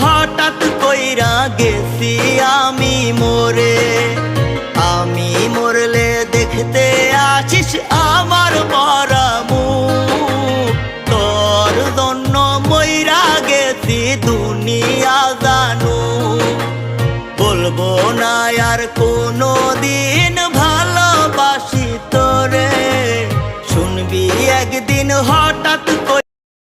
হঠাৎ কইরা গেছি আমি মরে। আমি মরলে দেখতে আসিস আমার মরা মুখ। তোর জন্য মইরা গেছি দুনিয়া জানু। বলবো না আর কোনো দিন ভালোবাসি তোরে। শুনবি একদিন হঠাৎ